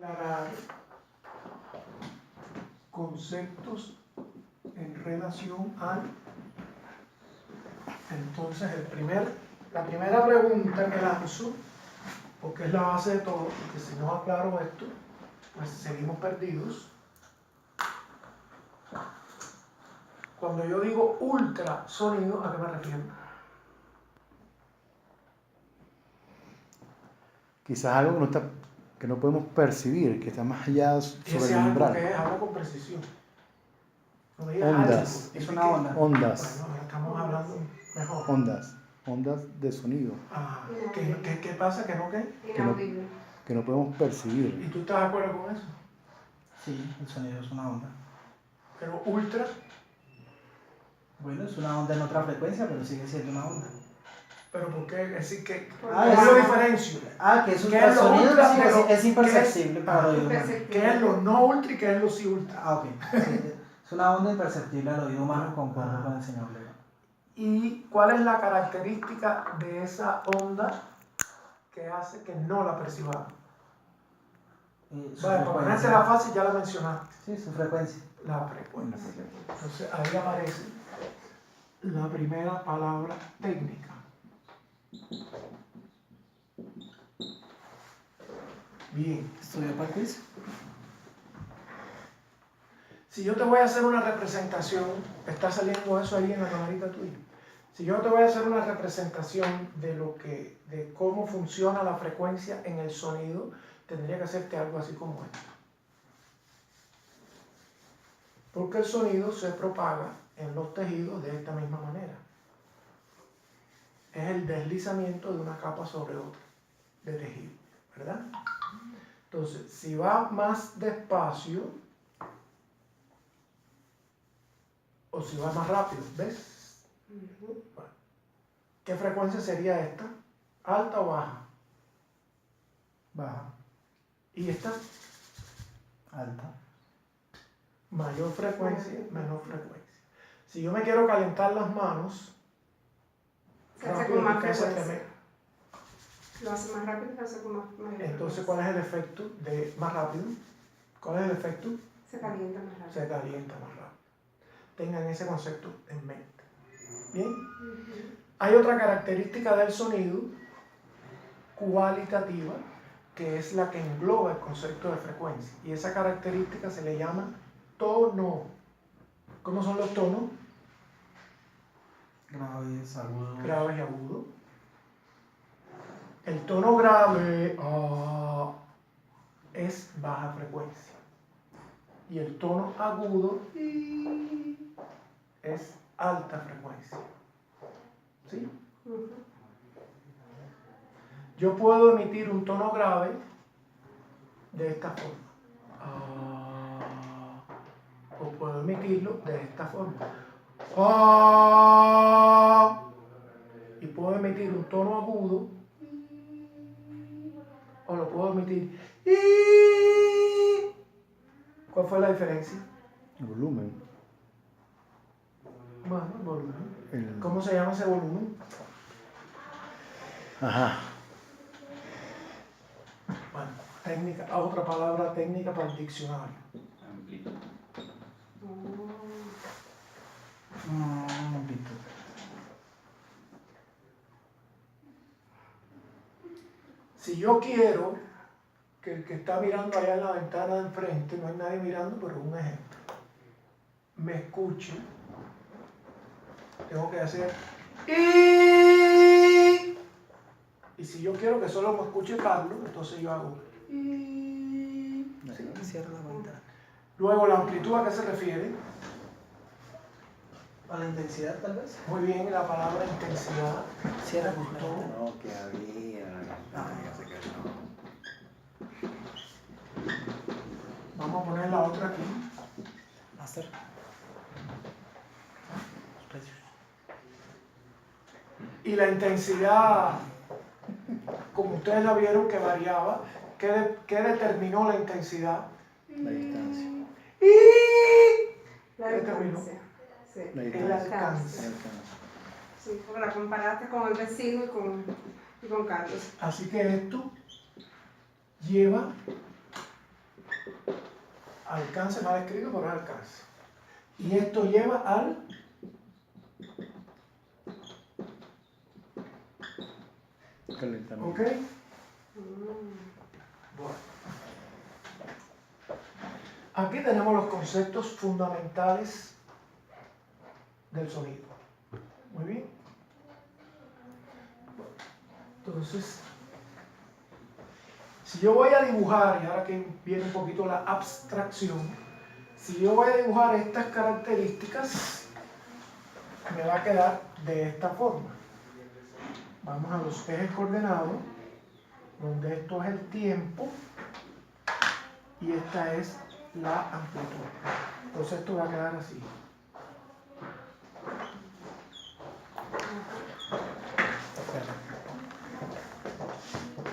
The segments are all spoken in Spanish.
aclarar conceptos en relación al... Entonces, la primera pregunta que lanzo, porque es la base de todo, porque si no aclaro esto, pues seguimos perdidos. Cuando yo digo ultrasonido, ¿a qué me refiero? Quizás algo que no podemos percibir, que está más allá sobre Ese el algo umbral. que es algo con precisión. No me digas Ondas. algo, Es una onda. Ondas. Bueno, ahora estamos hablando mejor. Ondas de sonido. Ah, ¿qué pasa? ¿Que no qué? Que no podemos percibir. ¿Y tú estás de acuerdo con eso? Sí, el sonido es una onda. Pero ultra, Bueno, es una onda en otra frecuencia, pero sigue siendo una onda. ¿pero por qué? Es decir, que Ah, ¿cómo es- lo diferencio? Que es ¿Qué es lo ultrasonido, ultra, sí, pero es imperceptible qué es- para el oído humano. imperceptible? ¿Qué es lo no ultra y qué es lo sí ultra? Ok. Sí, es una onda imperceptible al oído humano, concuerdo con el señor Leo. ¿Y cuál es la característica de esa onda que hace que no la percibamos? Su Vale, para frecuencia. ponerte la fácil ya la mencionaste. Sí, su frecuencia. La frecuencia. Entonces ahí aparece la primera palabra técnica. Bien. ¿Estudió para el quiz? Si yo te voy a hacer una representación, está saliendo eso ahí en la camarita tuya. Si yo te voy a hacer una representación de cómo funciona la frecuencia en el sonido, tendría que hacerte algo así como esto. Porque el sonido se propaga en los tejidos de esta misma manera. Es el deslizamiento de una capa sobre otra de tejido, ¿verdad? Entonces, si va más despacio o si va más rápido, ¿ves? Bueno, ¿qué frecuencia sería esta? ¿Alta o baja? Baja. ¿Y esta? Alta. Mayor frecuencia, menor frecuencia. Si yo me quiero calentar las manos, Se hace rápido, con más ¿qué hace frecuencia. Lo hace más rápido, se hace con más entonces, ¿cuál es el efecto de más rápido? ¿Cuál es el efecto? Se calienta más rápido. Se calienta más rápido. Tengan ese concepto en mente. Bien. Hay otra característica del sonido cualitativa que es la que engloba el concepto de frecuencia. Y esa característica se le llama tono. ¿Cómo son los tonos? Graves, agudos. Graves y agudos. El tono grave es baja frecuencia. Y el tono agudo es alta frecuencia. ¿Sí? Yo puedo emitir un tono grave de esta forma. O puedo emitirlo de esta forma. Y puedo emitir un tono agudo. O lo puedo emitir. ¿Cuál fue la diferencia? El volumen. Bueno, el volumen. El... ¿Cómo se llama ese volumen? Ajá. Bueno, técnica, otra palabra técnica para el diccionario. Amplitud. Si yo quiero que el que está mirando allá en la ventana de enfrente, no hay nadie mirando, pero un ejemplo, me escuche, tengo que hacer y si yo quiero que solo me escuche Carlos, entonces yo hago Cierra la ventana. Luego, ¿la amplitud a qué se refiere? ¿A la intensidad, tal vez? Muy bien, la palabra intensidad. Cierra Me gustó. No, que había. Ya sé que no. Vamos a poner la otra aquí. Master. Los precios. Y la intensidad, como ustedes la vieron que variaba, ¿qué determinó la intensidad? La distancia. La ¿Qué terminó? distancia. Sí. La El distancia. alcance. Sí, porque la comparaste con el vecino y con Carlos. Así que esto lleva Alcance mal escrito, pero es alcance. Y esto lleva al Calentamiento. ¿ok? Bueno. Aquí tenemos los conceptos fundamentales del sonido. Muy bien. Entonces, si yo voy a dibujar, y ahora que viene un poquito la abstracción, si yo voy a dibujar estas características, me va a quedar de esta forma. Vamos a los ejes coordenados, donde esto es el tiempo y esta es la amplitud. Entonces esto va a quedar así.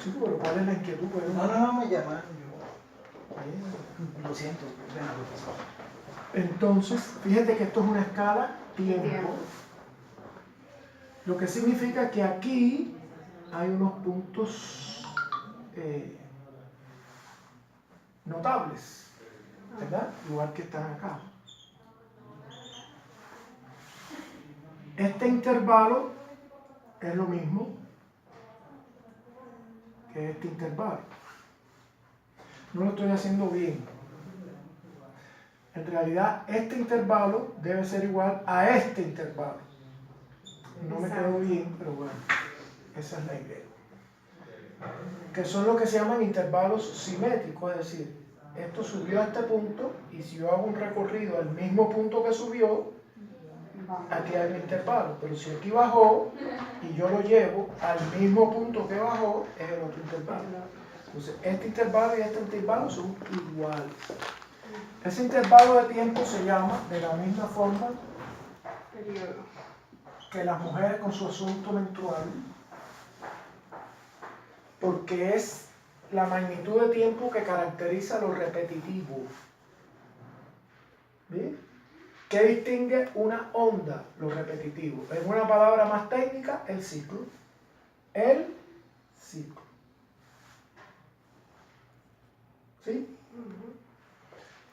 Chico, pero ¿cuál es la inquietud? Pues, No, me llamaron yo. Lo siento, venga, profesor. entonces, fíjate que esto es una escala tiempo. Tiempo. Lo que significa que aquí hay unos puntos notables, ¿verdad? Igual que están acá. Este intervalo es lo mismo que este intervalo. No lo estoy haciendo bien. En realidad, este intervalo debe ser igual a este intervalo. No me quedó bien, pero bueno, esa es la idea. Que son lo que se llaman intervalos simétricos, es decir, esto subió a este punto y si yo hago un recorrido al mismo punto que subió, aquí hay un intervalo, pero si aquí bajó y yo lo llevo al mismo punto que bajó, es el otro intervalo. Entonces, este intervalo y este intervalo son iguales. Ese intervalo de tiempo se llama de la misma forma Periodo. que las mujeres con su asunto menstrual, porque es la magnitud de tiempo que caracteriza lo repetitivo. ¿Bien? ¿Qué distingue una onda? Lo repetitivo. En una palabra más técnica, el ciclo. El ciclo. ¿Sí?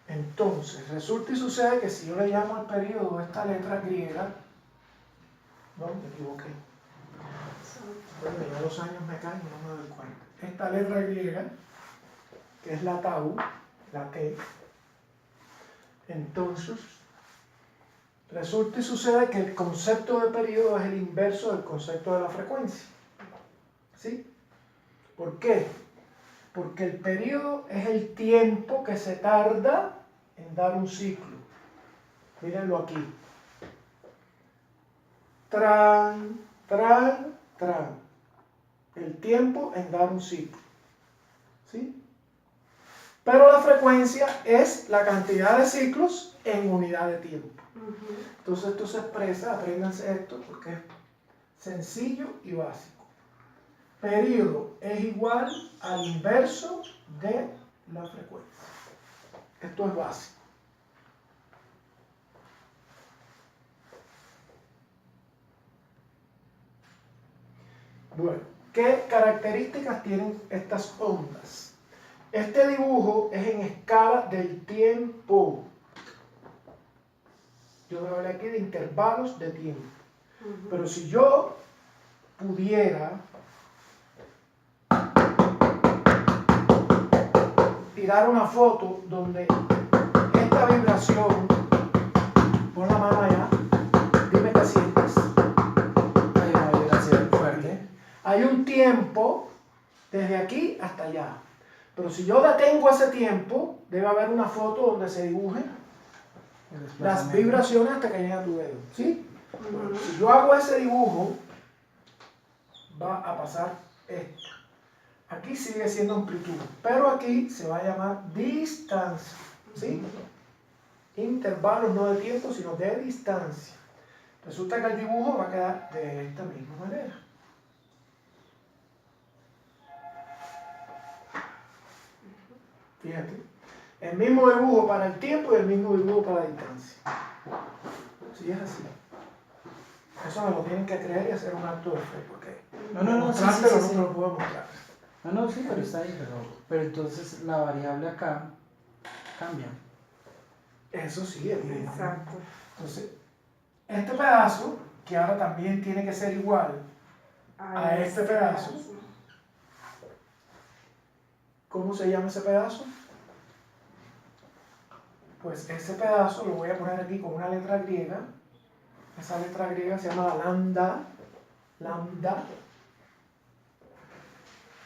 Entonces, resulta y sucede que si yo le llamo al periodo esta letra griega, no, me equivoqué. Bueno, ya los años me caen y no me doy cuenta. Esta letra griega, que es la tau, la T, entonces, resulta y sucede que el concepto de periodo es el inverso del concepto de la frecuencia. ¿Sí? ¿Por qué? Porque el periodo es el tiempo que se tarda en dar un ciclo. Mírenlo aquí. Tran, tran, tran. El tiempo en dar un ciclo. ¿Sí? Pero la frecuencia es la cantidad de ciclos en unidad de tiempo. Entonces esto se expresa, apréndanse esto porque es sencillo y básico. Periodo es igual al inverso de la frecuencia. Esto es básico. Bueno, ¿qué características tienen estas ondas? Este dibujo es en escala del tiempo. Yo me hablé aquí de intervalos de tiempo. Pero si yo pudiera tirar una foto donde esta vibración, pon la mano allá, dime qué sientes. Hay una vibración fuerte. Hay un tiempo desde aquí hasta allá. Pero si yo detengo ese tiempo, debe haber una foto donde se dibujen las vibraciones hasta que llegue a tu dedo. ¿Sí? Bueno, si yo hago ese dibujo, va a pasar esto. Aquí sigue siendo amplitud, pero aquí se va a llamar distancia. ¿Sí? Intervalos no de tiempo, sino de distancia. Resulta que el dibujo va a quedar de esta misma manera. Fíjate, el mismo dibujo para el tiempo y el mismo dibujo para la distancia. Sí, es así. Eso me lo tienen que creer y hacer un acto de fe, porque No, sí, mostrártelo sí, no sí. te lo puedo mostrar. No, sí, pero está ahí, pero entonces la variable acá Cambian. Eso sí, evidentemente. Exacto. Entonces, este pedazo, que ahora también tiene que ser igual a este pedazo, ¿cómo se llama ese pedazo? Pues ese pedazo lo voy a poner aquí con una letra griega. Esa letra griega se llama lambda. Lambda.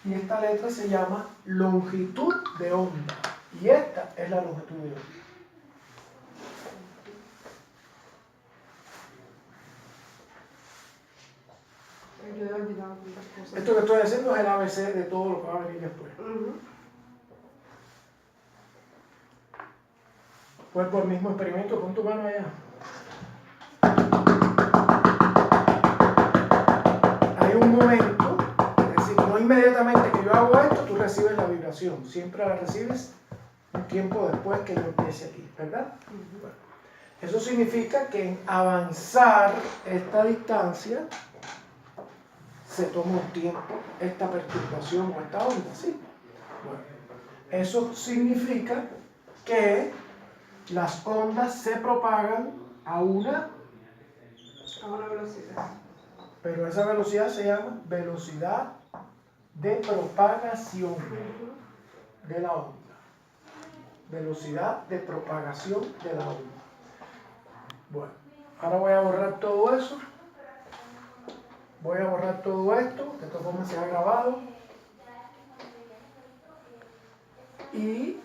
Y esta letra se llama longitud de onda. Y esta es la longitud de onda. Yo he olvidado tantas cosas. Esto que estoy haciendo es el ABC de todo lo que va a venir después. Ujú. Pues por el mismo experimento, pon tu mano allá. Hay un momento, es decir, no inmediatamente que yo hago esto, tú recibes la vibración. Siempre la recibes un tiempo después que yo empiece aquí, ¿verdad? Bueno, eso significa que en avanzar esta distancia se toma un tiempo esta perturbación o esta onda, ¿sí? Bueno, eso significa que las ondas se propagan a una, velocidad. pero esa velocidad se llama velocidad de propagación de la onda. Velocidad de propagación de la onda. Bueno, ahora voy a borrar todo eso. Voy a borrar todo esto, de todas formas se ha grabado. Y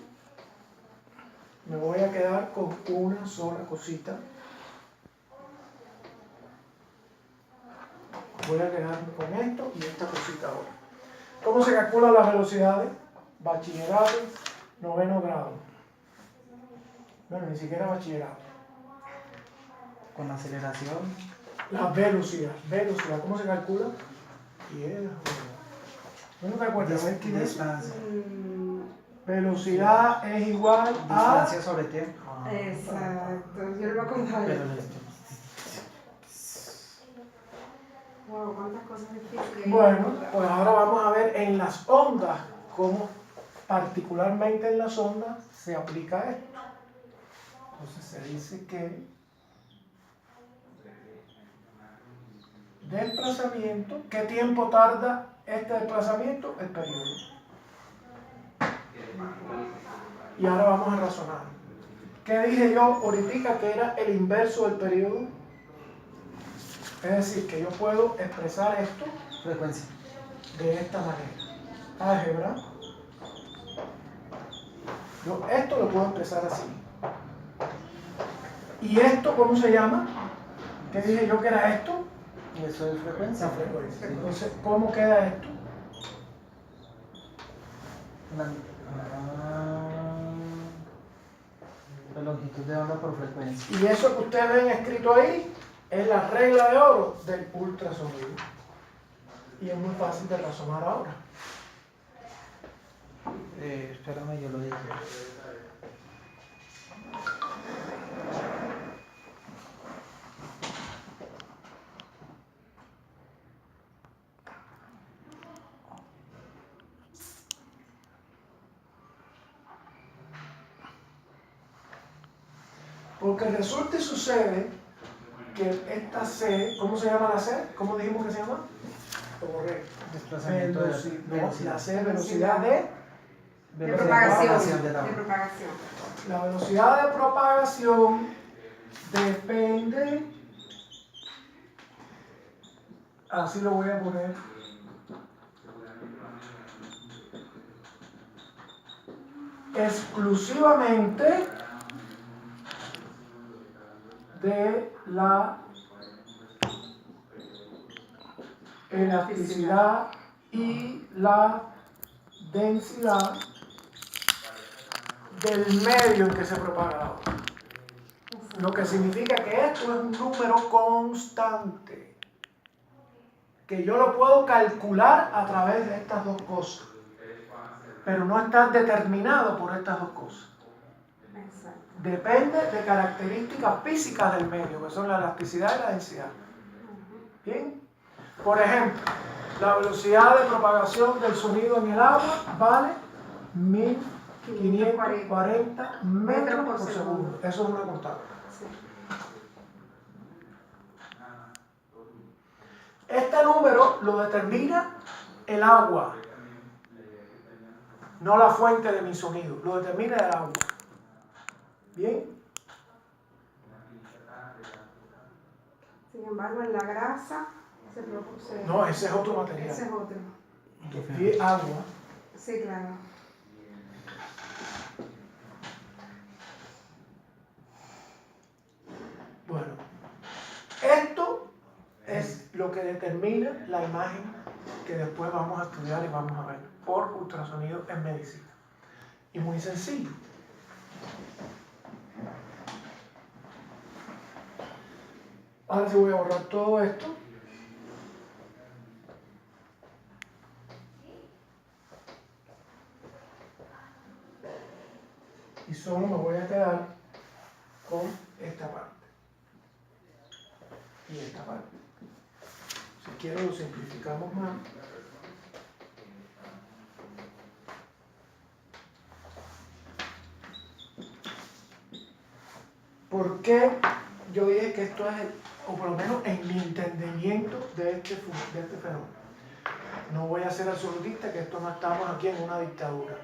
me voy a quedar con una sola cosita. Voy a quedarme con esto y esta cosita ahora. ¿Cómo se calculan las velocidades? Bachillerato, 9º grado. Bueno, ni siquiera bachillerato. Con aceleración. La velocidad. Velocidad, ¿cómo se calcula? ¿No te acuerdas? A ver, ¿quién es? Distancia. Velocidad es igual a... Distancia sobre tiempo. Exacto. Yo no me acordaba. Pero Wow, cuántas cosas difíciles. Bueno, pues ahora vamos a ver en las ondas, cómo particularmente en las ondas se aplica esto. Entonces se dice que desplazamiento, ¿qué tiempo tarda este desplazamiento? El periodo. Y ahora vamos a razonar. ¿Qué dije yo ahorita que era el inverso del periodo? Es decir, que yo puedo expresar esto frecuencia. de esta manera. Álgebra. Yo esto lo puedo expresar así. ¿Y esto cómo se llama? ¿Qué dije yo que era esto? Eso es frecuencia. La frecuencia. Entonces, ¿cómo queda esto? La longitud de onda por frecuencia. Y eso que ustedes ven escrito ahí es la regla de oro del ultrasonido. Y es muy fácil de razonar ahora. Espérame, yo lo dije. Porque resulta y sucede que esta C, ¿cómo se llama la C? ¿Cómo dijimos que se llama? Correcto. Desplazamiento de velocidad. La C, velocidad de propagación. de la De onda. propagación. la velocidad de propagación depende, así lo voy a poner, exclusivamente de la elasticidad y la densidad del medio en que se propaga la onda. Lo que significa que esto es un número constante, que yo lo puedo calcular a través de estas dos cosas, pero no está determinado por estas dos cosas. Exacto. Depende de características físicas del medio, que son la elasticidad y la densidad. ¿Bien? Por ejemplo, la velocidad de propagación del sonido en el agua vale 1000 540 metros por segundo. Eso es una constante. Sí. Este número lo determina el agua, no la fuente de mi sonido, lo determina el agua. ¿Bien? Sin embargo, en la grasa se produce. No, ese es otro material. Ese es otro. Y agua. Sí, claro. Bueno, esto es lo que determina la imagen que después vamos a estudiar y vamos a ver por ultrasonido en medicina. Y muy sencillo. Ahora sí voy a borrar todo esto. Y solo me voy a quedar con esta parte. Y esta parte. Si quiero lo simplificamos más. ¿Por qué yo dije que esto es, o por lo menos en mi entendimiento de este fenómeno? No voy a ser absolutista, que esto no estamos aquí en una dictadura,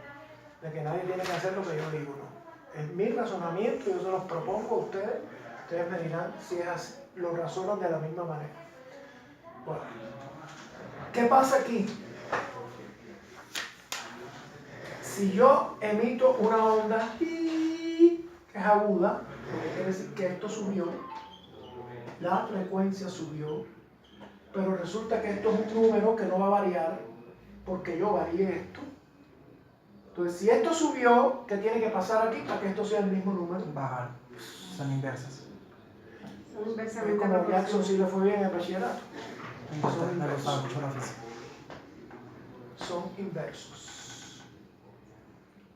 de que nadie tiene que hacer lo que yo digo, no. Es mi razonamiento, yo se los propongo a ustedes me dirán si es así, lo razonan de la misma manera. Bueno, ¿qué pasa aquí? Si yo emito una onda que es aguda, quiere decir que esto subió, la frecuencia subió, pero resulta que esto es un número que no va a variar porque yo varié esto. Entonces, si esto subió, ¿qué tiene que pasar aquí para que esto sea el mismo número? Bajar. Son inversas. Son Es inversamente como Jackson proporcionales. sí le fue bien en el bachillerato. Me gusta mucho la física. Son inversos.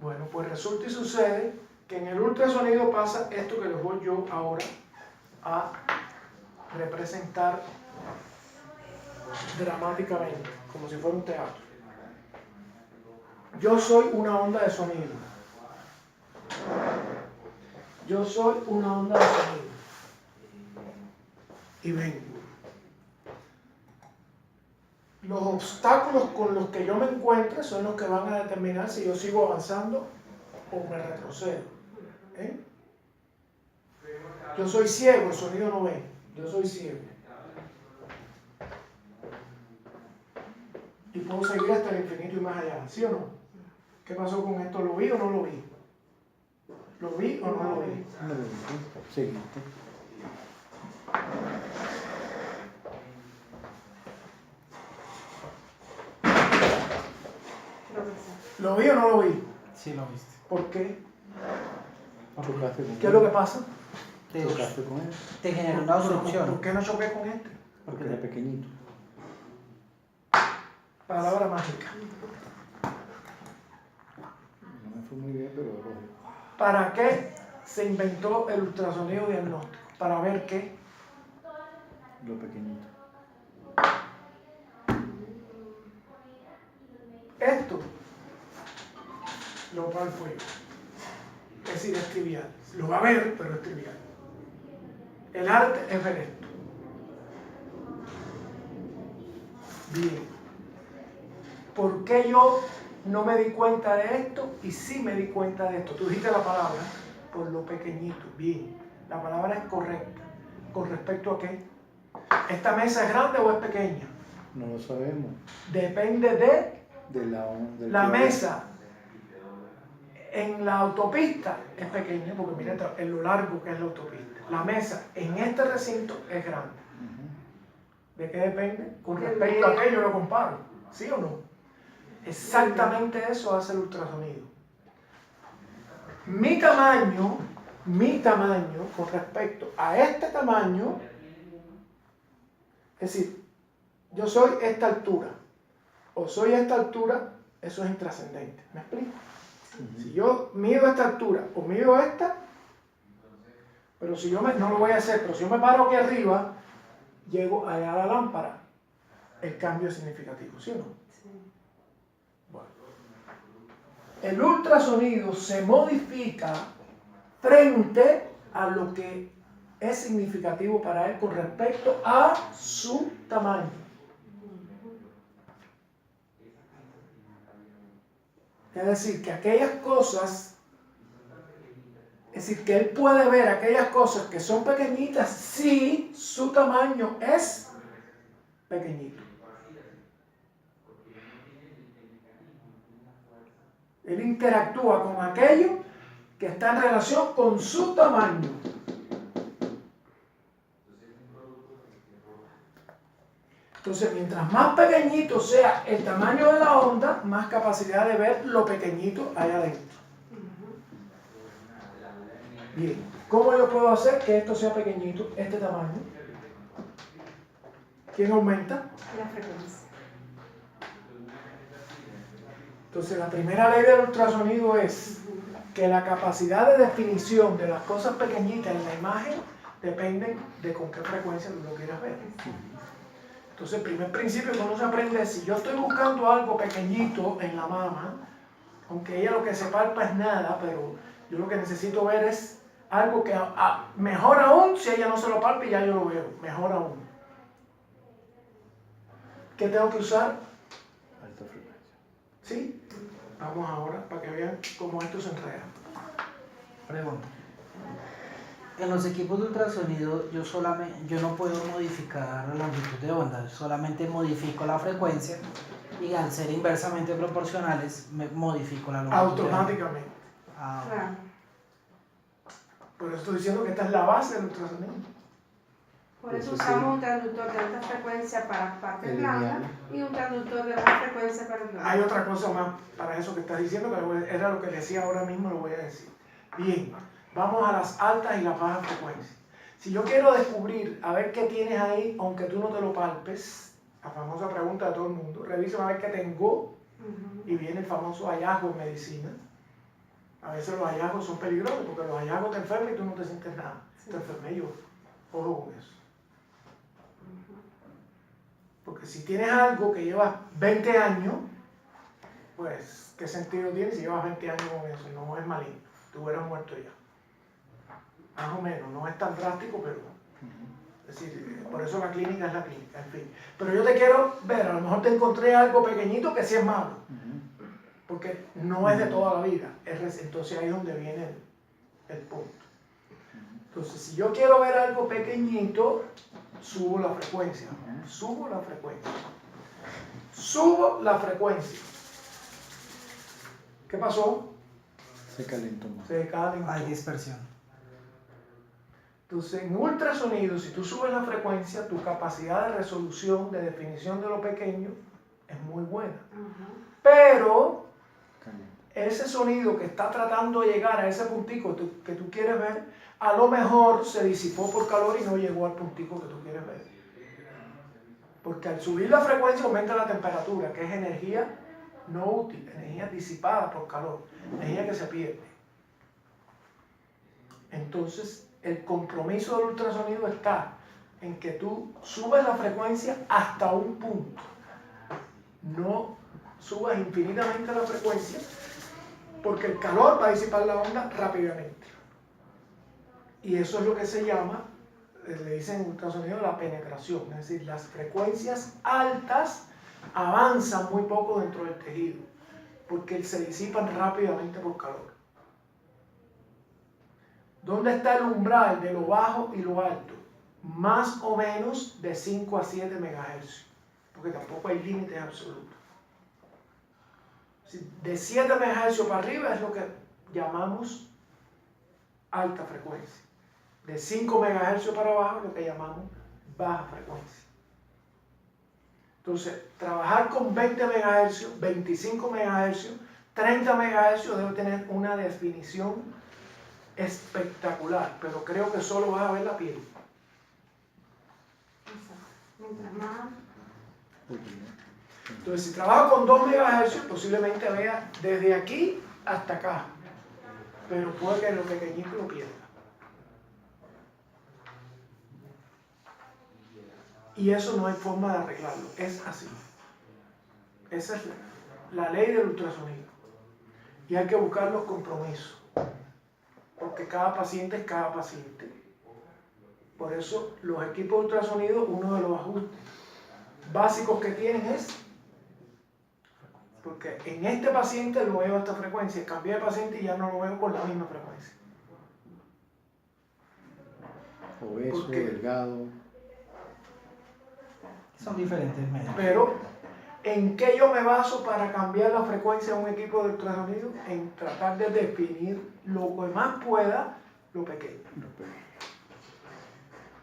Bueno, pues resulta y sucede que en el ultrasonido pasa esto que les voy yo ahora a representar dramáticamente, como si fuera un teatro. Yo soy una onda de sonido. Yo soy una onda de sonido. Y vengo. Los obstáculos con los que yo me encuentre son los que van a determinar si yo sigo avanzando o me retrocedo. ¿Eh? Yo soy ciego, el sonido no ve. Yo soy ciego. Y puedo seguir hasta el infinito y más allá, ¿sí o no? ¿Qué pasó con esto? ¿Lo vi o no lo vi? ¿Lo vi o no lo vi? No lo viste, seguiste. Creo que sí. ¿Lo vi o no lo vi? Sí, lo viste. ¿Por qué? Chocaste con ¿Qué es lo que pasa? Chocaste con él, Te genera una ¿Por obstrucción. qué no choqué con este? porque era pequeñito. Palabra mágica. No me fue muy bien, pero lógico. ¿Para qué se inventó el ultrasonido diagnóstico? Para ver qué. Lo pequeñito. Esto, lo cual fue. Es decir, es trivial. Lo va a ver, pero es trivial. El arte es ver esto. Bien. ¿Por qué yo no me di cuenta de esto y sí me di cuenta de esto? Tú dijiste la palabra por lo pequeñito. Bien. La palabra es correcta. ¿Con respecto a qué? ¿Esta mesa es grande o es pequeña? No lo sabemos. Depende de Del la que- mesa. En la autopista es pequeña porque mira en lo largo que es la autopista. La mesa en este recinto es grande. Ujú. ¿De qué depende? Con respecto a aquello lo comparo. ¿Sí o no? Exactamente eso hace el ultrasonido. Mi tamaño con respecto a este tamaño, es decir, yo soy esta altura o soy esta altura, eso es intrascendente. ¿Me explico? Si yo mido esta altura o mido esta, pero si yo no lo voy a hacer, pero si yo me paro aquí arriba, llego allá a la lámpara, el cambio es significativo, ¿sí o no? Sí. Bueno. el ultrasonido se modifica frente a lo que es significativo para él con respecto a su tamaño. Es decir, que aquellas cosas, es decir, que él puede ver aquellas cosas que son pequeñitas si su tamaño es pequeñito. Él interactúa con aquello que está en relación con su tamaño. Entonces, mientras más pequeñito sea el tamaño de la onda, más capacidad de ver lo pequeñito hay adentro. Bien, ¿cómo yo puedo hacer que esto sea pequeñito, este tamaño? ¿Quién aumenta? La frecuencia. Entonces, la primera ley del ultrasonido es que la capacidad de definición de las cosas pequeñitas en la imagen dependen de con qué frecuencia tú lo quieras ver. Entonces, el primer principio que uno se aprende es, si yo estoy buscando algo pequeñito en la mama, aunque ella lo que se palpa es nada, pero yo lo que necesito ver es algo que, mejor aún, si ella no se lo palpa y ya yo lo veo, mejor aún. ¿Qué tengo que usar? Alta frecuencia. ¿Sí? Vamos ahora para que vean cómo esto se enreda. Pregunta. En los equipos de ultrasonido yo no puedo modificar la longitud de onda, solamente modifico la frecuencia y al ser inversamente proporcionales modifico la longitud de onda. Automáticamente. Claro. Por eso estoy diciendo que esta es la base del ultrasonido. Por eso Eso sí. usamos un transductor de alta frecuencia para partes El blandas lineal. y un transductor de baja frecuencia para el blanco. Hay otra cosa más para eso que estás diciendo, que era lo que decía ahora mismo, lo voy a decir. Bien, vamos a las altas y las bajas frecuencias. Si yo quiero descubrir, a ver qué tienes ahí, aunque tú no te lo palpes, la famosa pregunta de todo el mundo, revisa a ver qué tengo, y viene el famoso hallazgo en medicina. A veces los hallazgos son peligrosos, porque los hallazgos te enferman y tú no te sientes nada. Sí. Te enfermé yo, ojo con eso. Porque si tienes algo que llevas 20 años, pues, ¿qué sentido tiene si llevas 20 años con eso? No es maligno, tú hubieras muerto ya. Más o menos, no es tan drástico, pero... Es decir, por eso la clínica es la clínica, en fin. Pero yo te quiero ver, a lo mejor te encontré algo pequeñito que sí es malo, porque no es de toda la vida. Entonces ahí es donde viene el punto. Entonces, si yo quiero ver algo pequeñito, subo la frecuencia. Subo la frecuencia. Subo la frecuencia. ¿Qué pasó? Se calentó más. Se calentó. Hay dispersión. Entonces, en ultrasonido, si tú subes la frecuencia, tu capacidad de resolución, de definición de lo pequeño, es muy buena. Pero ese sonido que está tratando de llegar a ese puntico que tú quieres ver, a lo mejor se disipó por calor y no llegó al puntico que tú quieres ver. Porque al subir la frecuencia aumenta la temperatura, que es energía no útil, energía disipada por calor, energía que se pierde. Entonces, el compromiso del ultrasonido está en que tú subes la frecuencia hasta un punto. No subas infinitamente la frecuencia, porque el calor va a disipar la onda rápidamente. Y eso es lo que se llama, le dicen en ultrasonido, la penetración. Es decir, las frecuencias altas avanzan muy poco dentro del tejido, porque se disipan rápidamente por calor. ¿Dónde está el umbral de lo bajo y lo alto? Más o menos de 5 a 7 MHz, porque tampoco hay límites absolutos. De 7 MHz para arriba es lo que llamamos alta frecuencia. De 5 MHz para abajo es lo que llamamos baja frecuencia. Entonces, trabajar con 20 MHz, 25 MHz, 30 MHz debe tener una definición espectacular, pero creo que solo vas a ver la piel. Mientras más. Entonces, si trabajo con 2 MHz, posiblemente vea desde aquí hasta acá, pero puede que lo pequeñito lo pierda. Y eso no hay forma de arreglarlo, es así. Esa es la ley del ultrasonido. Y hay que buscar los compromisos, porque cada paciente es cada paciente. Por eso los equipos de ultrasonido, uno de los ajustes básicos que tienen es, porque en este paciente lo veo a esta frecuencia, cambié de paciente y ya no lo veo con la misma frecuencia. Obeso, ¿Por qué? delgado. Son diferentes medios. Pero, ¿en qué yo me baso para cambiar la frecuencia de un equipo de ultrasonido? En tratar de definir lo que más pueda, lo pequeño,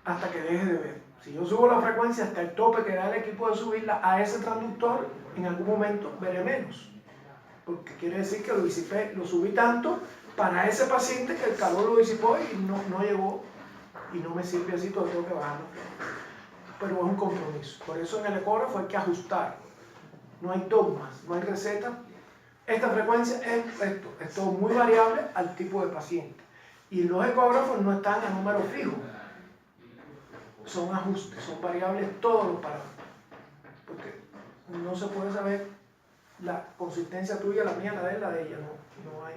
hasta que deje de ver. Si yo subo la frecuencia hasta el tope que da el equipo de subirla a ese transductor, en algún momento veré menos. Porque quiere decir que lo disipé, lo subí tanto para ese paciente que el calor lo disipó y no llegó y no me sirve así, todo tengo que bajarlo. Pero es un compromiso. Por eso en el ecógrafo hay que ajustar. No hay dogmas, no hay receta. Esta frecuencia es esto. Es todo muy variable al tipo de paciente. Y los ecógrafos no están a número fijo. Son ajustes, son variables todos los parámetros. Porque no se puede saber la consistencia tuya, la mía, la de ella. No hay.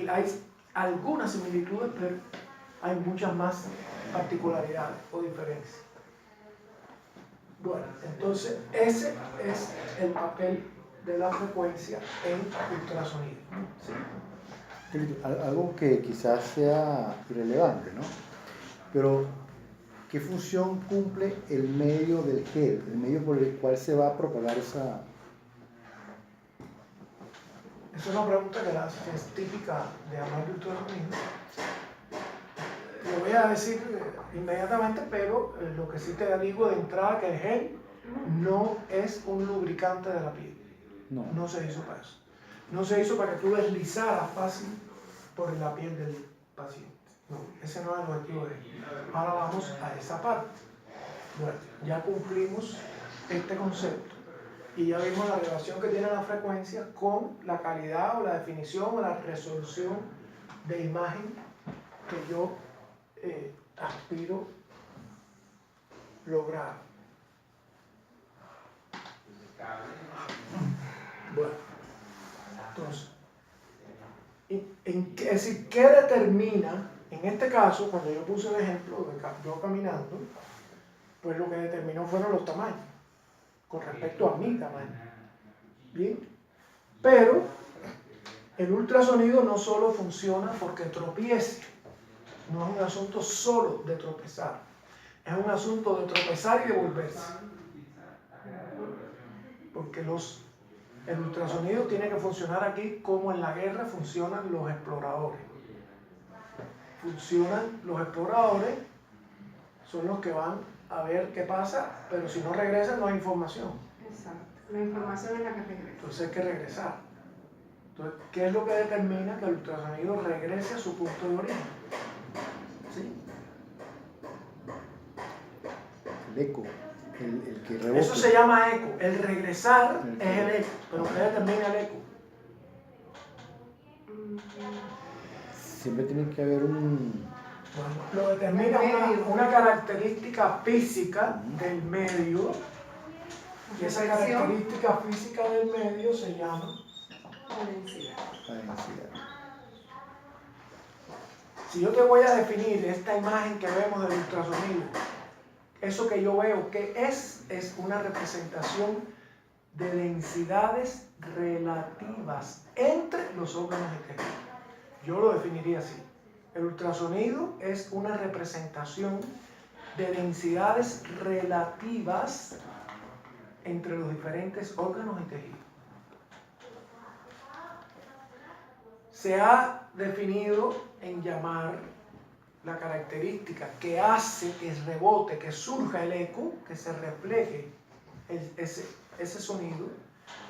Hay algunas similitudes, pero hay muchas más particularidades o diferencias. Bueno, entonces ese es el papel de la frecuencia en ultrasonido. ¿Sí? Algo que quizás sea irrelevante, ¿no? Pero, ¿qué función cumple el medio del gel, el medio por el cual se va a propagar esa... Es una pregunta que es típica de hablar de ultrasonido. Lo voy a decir inmediatamente, pero lo que sí te digo de entrada que el gel no es un lubricante de la piel. No se hizo para eso. No se hizo para que tú deslizaras fácil por la piel del paciente. No, ese no es el objetivo de él. Ahora vamos a esa parte. Bueno, ya cumplimos este concepto y ya vimos la relación que tiene la frecuencia con la calidad o la definición o la resolución de imagen que yo aspiro lograr. Bueno, entonces, es decir, ¿qué determina? En este caso, cuando yo puse el ejemplo de yo caminando, pues lo que determinó fueron los tamaños, con respecto a mi tamaño. ¿Bien? Pero el ultrasonido no solo funciona porque tropiece, no es un asunto solo de tropezar, es un asunto de tropezar y devolverse. Porque el ultrasonido tiene que funcionar aquí como en la guerra funcionan los exploradores. Los exploradores, son los que van a ver qué pasa, pero si no regresan no hay información. Exacto. La información es la que regresa. Entonces hay que regresar. Entonces, ¿qué es lo que determina que el ultrasonido regrese a su punto de origen? ¿Sí? El eco, el que rebote. Eso se llama eco. El regresar es el eco. Pero ¿qué determina el eco? Siempre tiene que haber un... Bueno, lo determina una característica física del medio, y esa característica física del medio se llama La densidad. la densidad. Si yo te voy a definir esta imagen que vemos del ultrasonido, eso que yo veo, ¿qué es? Es una representación de densidades relativas entre los órganos y tejidos. Yo lo definiría así. El ultrasonido es una representación de densidades relativas entre los diferentes órganos y tejidos. Se ha definido en llamar la característica que hace que rebote, que surja el eco, que se refleje ese sonido,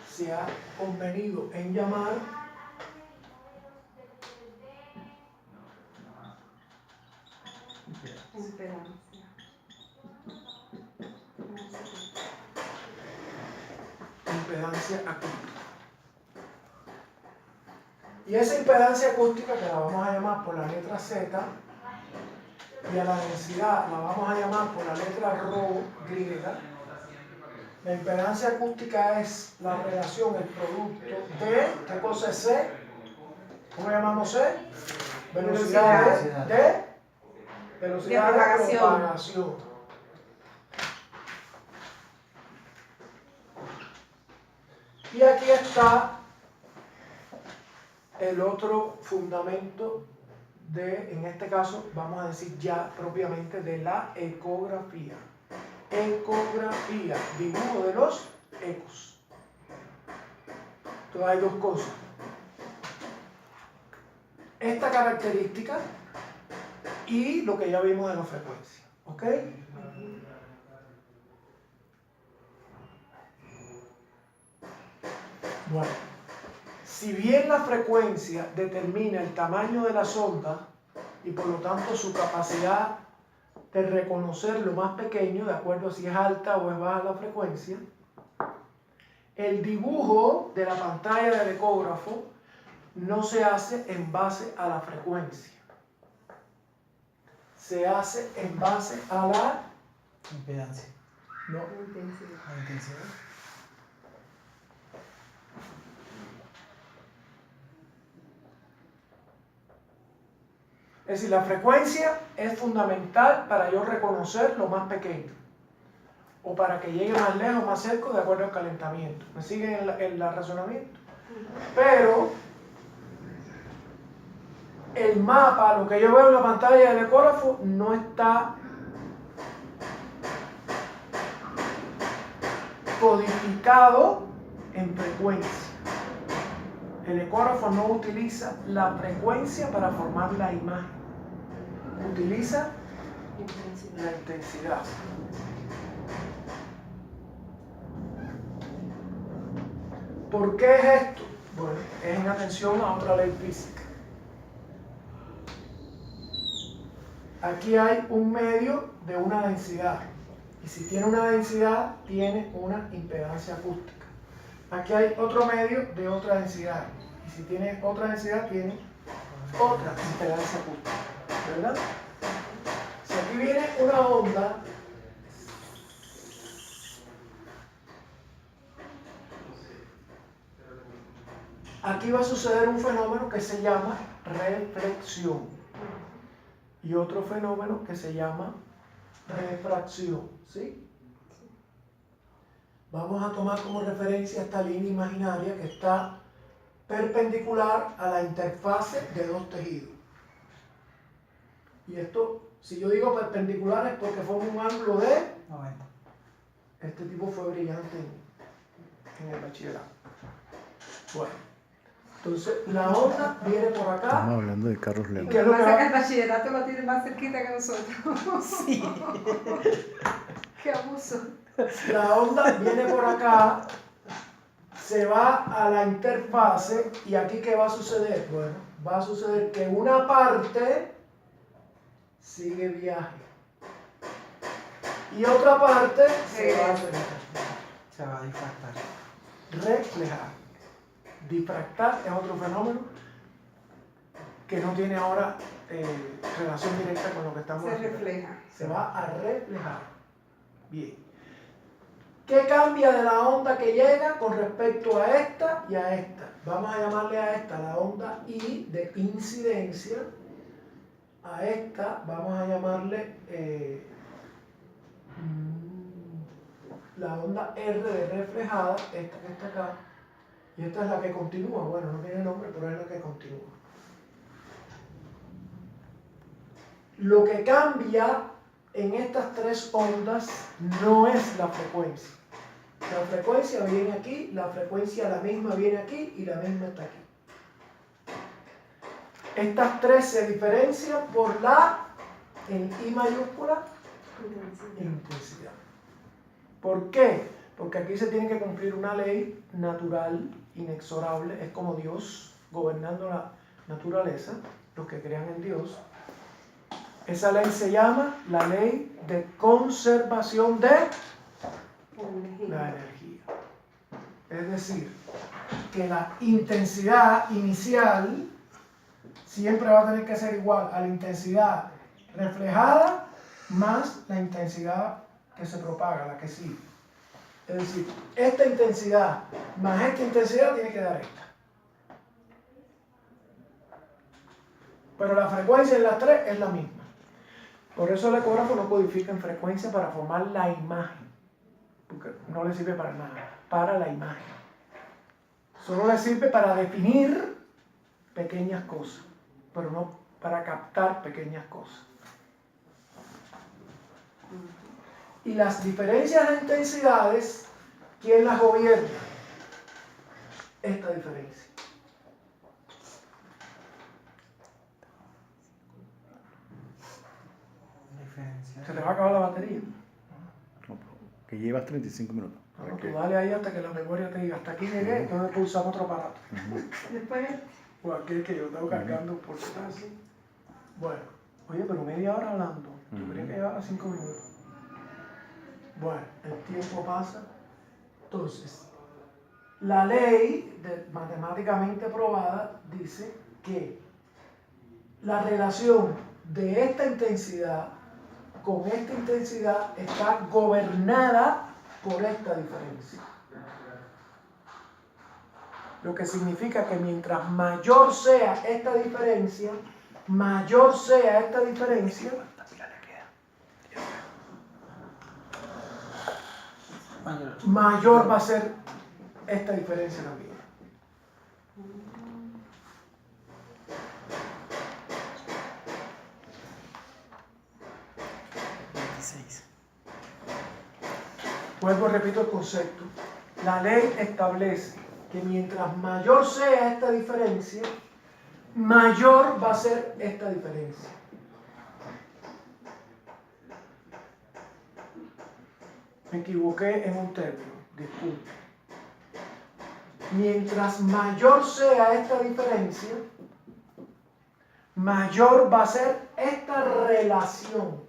se ha convenido en llamar impedancia acústica. Y esa impedancia acústica, que la vamos a llamar por la letra Z, y a la densidad la vamos a llamar por la letra ρ griega, La impedancia acústica es la relación, el producto de, ¿qué cosa es C? ¿Cómo llamamos C? Velocidad de propagación. Y aquí está el otro fundamento de, en este caso, vamos a decir ya propiamente de la ecografía. Ecografía, dibujo de los ecos. Entonces hay dos cosas. Esta característica y lo que ya vimos de la frecuencia. ¿Ok? Bueno, si bien la frecuencia determina el tamaño de las ondas y por lo tanto su capacidad de reconocer lo más pequeño, de acuerdo a si es alta o es baja la frecuencia, el dibujo de la pantalla del ecógrafo no se hace en base a la frecuencia, se hace en base a la Impedancia. no, La intensidad. es decir, la frecuencia es fundamental para yo reconocer lo más pequeño o para que llegue más lejos, más cerca, de acuerdo al calentamiento. ¿Me siguen el razonamiento? Pero el mapa, lo que yo veo en la pantalla del ecógrafo, no está codificado en frecuencia. El ecógrafo no utiliza la frecuencia para formar la imagen, utiliza la intensidad. ¿Por qué es esto? Bueno, es en atención a otra ley física. Aquí hay un medio de una densidad, y si tiene una densidad, tiene una impedancia acústica. Aquí hay otro medio de otra densidad, y si tiene otra densidad, tiene otra impedancia acústica, ¿verdad? Si aquí viene una onda, aquí va a suceder un fenómeno que se llama reflexión y otro fenómeno que se llama refracción, ¿sí? Vamos a tomar como referencia esta línea imaginaria que está perpendicular a la interfase de dos tejidos. Y esto, si yo digo perpendicular, es porque forma un ángulo de 90. Este tipo fue brillante en el bachillerato. Bueno, entonces la onda viene por acá. Estamos hablando de Carlos ¿Y León. qué es Lo lo que que pasa es que va? el bachillerato lo tiene más cerquita que nosotros. Sí. Qué abuso. La onda viene por acá, se va a la interfase y aquí ¿qué va a suceder? Bueno, va a suceder que una parte sigue viaje y otra parte se va a Se va a difractar. reflejar. Difractar es otro fenómeno que no tiene ahora relación directa con lo que estamos Se haciendo. refleja. Se va a reflejar. Bien. ¿Qué cambia de la onda que llega con respecto a esta y a esta? Vamos a llamarle a esta la onda I de incidencia. A esta vamos a llamarle la onda R de reflejada, esta que está acá. Y esta es la que continúa. Bueno, no tiene nombre, pero es la que continúa. Lo que cambia en estas tres ondas no es la frecuencia. La frecuencia viene aquí, la frecuencia la misma viene aquí y la misma está aquí. Estas tres se diferencian por la, en I mayúscula, intensidad. ¿Por qué? Porque aquí se tiene que cumplir una ley natural, inexorable, es como Dios gobernando la naturaleza, los que crean en Dios. Esa ley se llama la ley de conservación de la energía. Es decir, que la intensidad inicial siempre va a tener que ser igual a la intensidad reflejada más la intensidad que se propaga, la que sigue. Es decir, esta intensidad más esta intensidad tiene que dar esta. Pero la frecuencia en las tres es la misma. Por eso el ecógrafo no codifica en frecuencia para formar la imagen. Porque no le sirve para nada, para la imagen. Solo le sirve para definir pequeñas cosas, pero no para captar pequeñas cosas. Y las diferencias de intensidades, ¿quién las gobierna? Esta diferencia. Se te va a acabar la batería. No, que llevas 35 minutos. No, tú dale ahí hasta que la memoria te diga, hasta aquí llegué, entonces tú usas otro aparato. Después, O aquel que yo tengo cargando por si acaso. Bueno, oye, pero media hora hablando. Yo creía que llevaba 5 minutos. Bueno, el tiempo pasa. Entonces, la ley matemáticamente probada dice que la relación de esta intensidad con esta intensidad está gobernada por esta diferencia. Lo que significa que mientras mayor sea esta diferencia, mayor va a ser esta diferencia también. Vuelvo, repito el concepto. La ley establece que mientras mayor sea esta diferencia, mayor va a ser esta diferencia. Me equivoqué en un término, disculpe. Mientras mayor sea esta diferencia, mayor va a ser esta relación.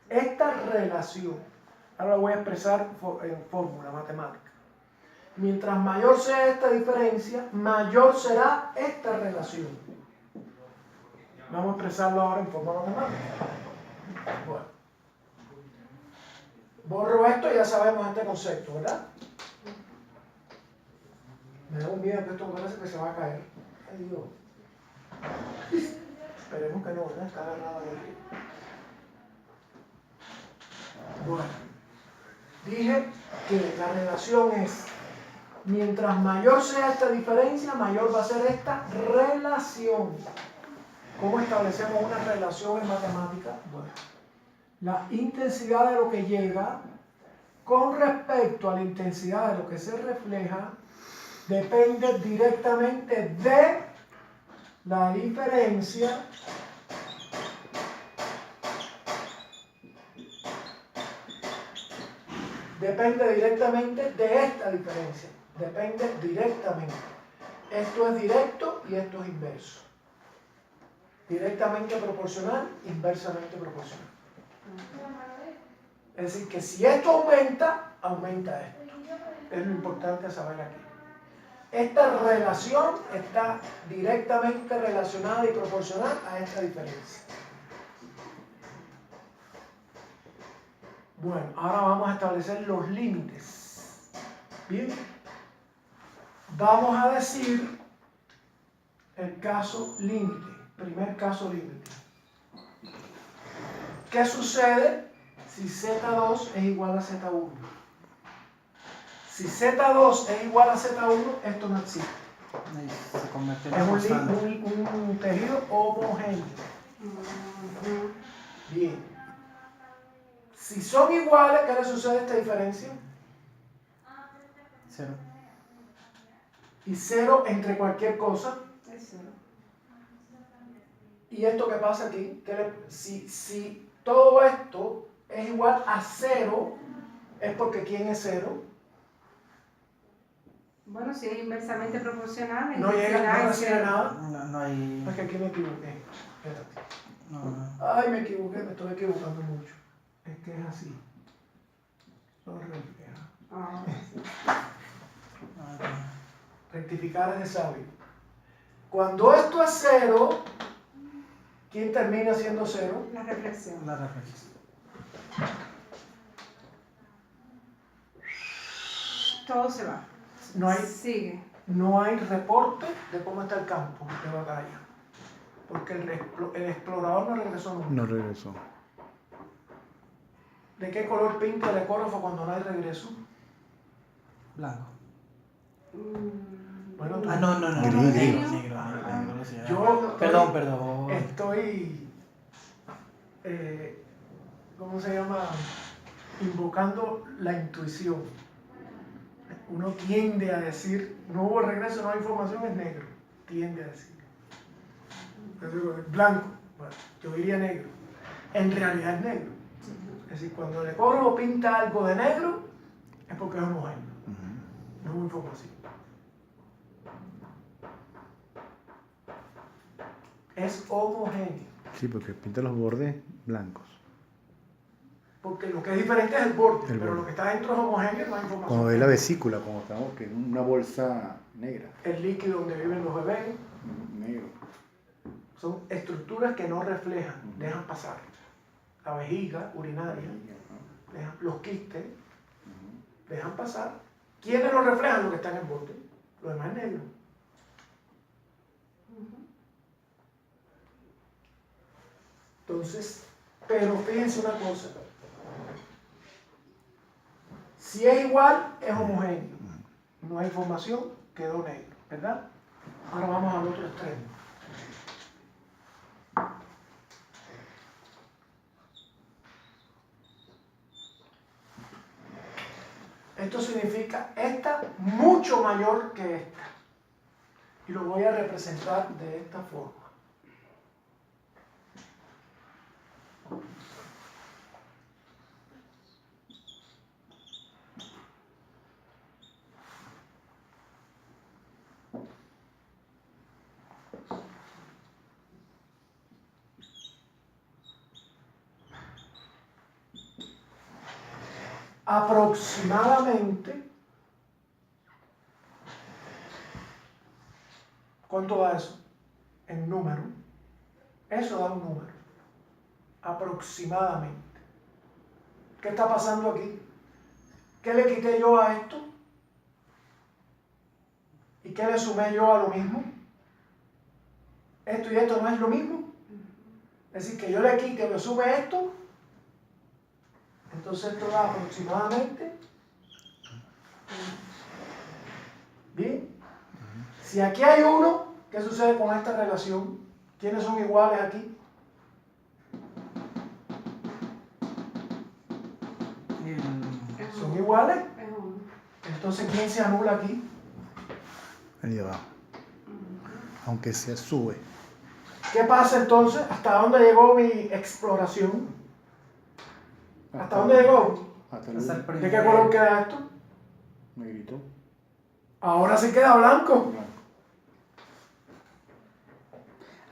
Esta relación. Ahora lo voy a expresar en fórmula matemática. Mientras mayor sea esta diferencia, mayor será esta relación. Vamos a expresarlo ahora en forma matemática. Bueno. Borro esto y ya sabemos este concepto, ¿verdad? Me da un miedo que esto parece que se va a caer. Ay, Dios. Esperemos que no, ¿verdad? Está agarrado ahí. Bueno. Dije que la relación es, mientras mayor sea esta diferencia, mayor va a ser esta relación. ¿Cómo establecemos una relación en matemática? Bueno, la intensidad de lo que llega con respecto a la intensidad de lo que se refleja depende directamente de la diferencia depende directamente de esta diferencia. Depende directamente. Esto es directo y esto es inverso. Directamente proporcional, inversamente proporcional. Es decir, que si esto aumenta, aumenta esto. Es lo importante saber aquí. Esta relación está directamente relacionada y proporcional a esta diferencia. Bueno, ahora vamos a establecer los límites. Bien. Vamos a decir el caso límite, primer caso límite. ¿Qué sucede si Z2 es igual a Z1? Si Z2 es igual a Z1, esto no existe. Se convierte en Es constante. un tejido homogéneo. Bien. Si son iguales, ¿qué le sucede a esta diferencia? Cero. Y cero entre cualquier cosa. ¿Y esto qué pasa aquí? Si todo esto es igual a cero, es porque ¿quién es cero? bueno, si es inversamente proporcional, la No llega, intensidad no es recibe cero. nada. No hay. Es que aquí me equivoqué. Espérate. No. Ay, me equivoqué, me estoy equivocando mucho. Es que es así. Ah, sí. Rectificar es de sabio. Cuando esto es cero, ¿quién termina siendo cero? La reflexión. La reflexión. todo se va. No hay, Sigue. no hay reporte de cómo está el campo de batalla. Porque el explorador no regresó nunca. No regresó. ¿De qué color pinta el ecógrafo cuando no hay regreso? Blanco. Bueno, Ah, no, Gris, negro, gris. negro, sí. Yo Perdón. estoy, ¿cómo se llama? Invocando la intuición. Uno tiende a decir, no hubo regreso, no hay información, es negro. Tiende a decir. Entonces, blanco, bueno, yo diría negro. En realidad es negro. Es decir, cuando el ecógrafo pinta algo de negro, es porque es homogéneo. No hubo información. Es homogéneo. Sí, porque pinta los bordes blancos. Porque lo que es diferente es el borde, El pero borde. lo que está dentro es homogéneo, no hay información. Cuando ves la vesícula, como estamos, que es una bolsa negra. El líquido donde viven los bebés, Negro. son estructuras que no reflejan, dejan pasar. La vejiga urinaria, los quistes, dejan pasar. ¿Quiénes lo reflejan? Lo que está en el borde. Lo demás es negro. Entonces, pero fíjense una cosa. Si es igual, es homogéneo. No hay información, quedó negro, ¿verdad? Ahora vamos al otro extremo. Esto significa esta mucho mayor que esta. Y lo voy a representar de esta forma. Aproximadamente, ¿cuánto da eso? En número. Eso da un número. Aproximadamente. ¿Qué está pasando aquí? ¿Qué le quité yo a esto? ¿Y qué le sumé yo a lo mismo? Esto y esto no es lo mismo. Es decir, que yo le quite o le sume esto. Entonces esto da aproximadamente. Bien. Si aquí hay uno, ¿qué sucede con esta relación? ¿Quiénes son iguales aquí? ¿Son iguales? Es uno. Entonces, ¿quién se anula aquí? Ahí de abajo. Aunque se sube. ¿Qué pasa entonces? ¿Hasta dónde llegó mi exploración? ¿Hasta dónde llegó? Hasta el Hasta el uno. ¿De qué color queda esto? Negrito. Ahora sí queda blanco. Blanco.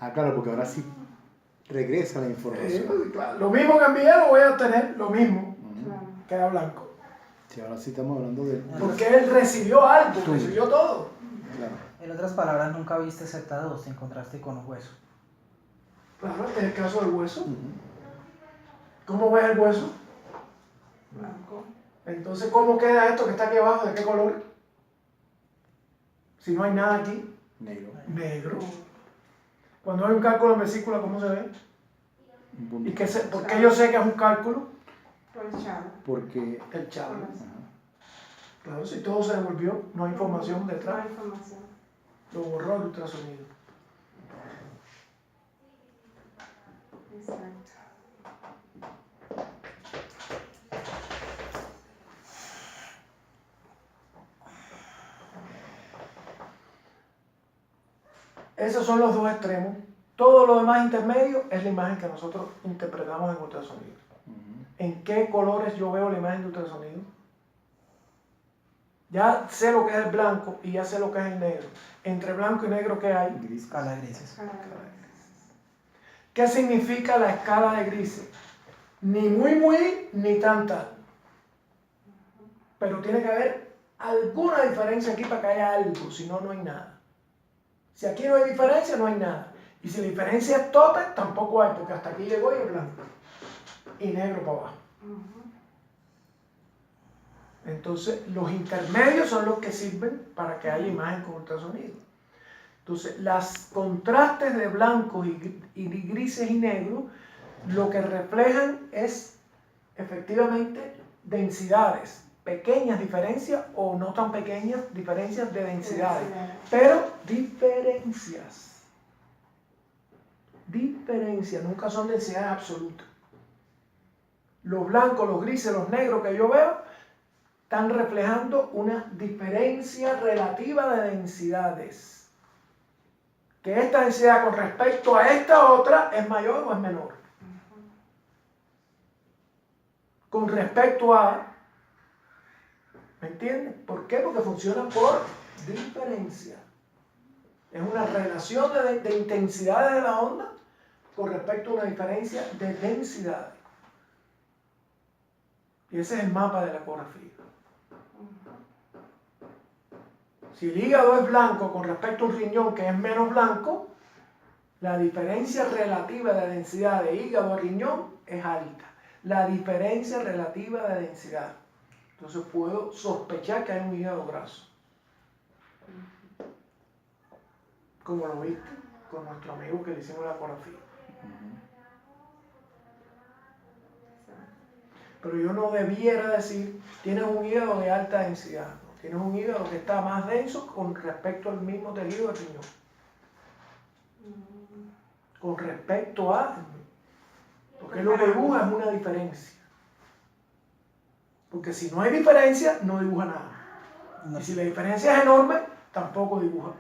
Ah, claro, porque ahora sí regresa la información. Pues, claro, lo mismo que envié lo voy a obtener, lo mismo. Claro. Queda blanco. Sí, ahora sí estamos hablando de... Porque él recibió algo, Tú. recibió todo. Claro. En otras palabras, nunca viste Z2, te encontraste con un hueso. Claro, este es el caso del hueso. Ujú. ¿Cómo ves el hueso? Blanco. Entonces, ¿cómo queda esto que está aquí abajo? ¿De qué color? Si no hay nada aquí, Negro. negro. Cuando hay un cálculo en vesícula, ¿cómo se ve? Un punto. ¿Y por qué yo sé que es un cálculo? Por el chavo. Porque... El chavo. Ajá. Claro, si todo se devolvió, no hay información No detrás. hay información. Lo borró el ultrasonido. Exacto. Esos son los dos extremos. Todo lo demás intermedio es la imagen que nosotros interpretamos en ultrasonido. Ujú. ¿En qué colores yo veo la imagen de ultrasonido? Ya sé lo que es el blanco y ya sé lo que es el negro. Entre blanco y negro, ¿qué hay? Gris. Escala de grises. ¿Qué significa la escala de grises? Ni muy, ni tan tal. Pero tiene que haber alguna diferencia aquí para que haya algo, si no, no hay nada. Si aquí no hay diferencia, no hay nada. Y si la diferencia es tope, tampoco hay, porque hasta aquí llegó y es blanco. Y negro para abajo. Entonces, los intermedios son los que sirven para que haya imagen con ultrasonido. Entonces, los contrastes de blancos y grises y negros lo que reflejan es efectivamente densidades, pequeñas diferencias o no tan pequeñas diferencias de densidades, pero diferencias. Diferencias, nunca son densidades absolutas. Los blancos, los grises, los negros que yo veo están reflejando una diferencia relativa de densidades. Que esta densidad con respecto a esta otra es mayor o es menor. Con respecto a, ¿me entienden? ¿Por qué? Porque funciona por diferencia. Es una relación de intensidades de la onda con respecto a una diferencia de densidades. Y ese es el mapa de la ecografía. Si el hígado es blanco con respecto a un riñón que es menos blanco, la diferencia relativa de densidad de hígado a riñón es alta. La diferencia relativa de densidad. Entonces puedo sospechar que hay un hígado graso. Como lo viste con nuestro amigo que le hicimos la ecografía. Pero yo no debiera decir, tienes un hígado de alta densidad. ¿No? Tienes un hígado que está más denso con respecto al mismo tejido del riñón. Con respecto a... Porque lo que dibuja es una diferencia. Porque si no hay diferencia, no dibuja nada. Y si la diferencia es enorme, tampoco dibuja.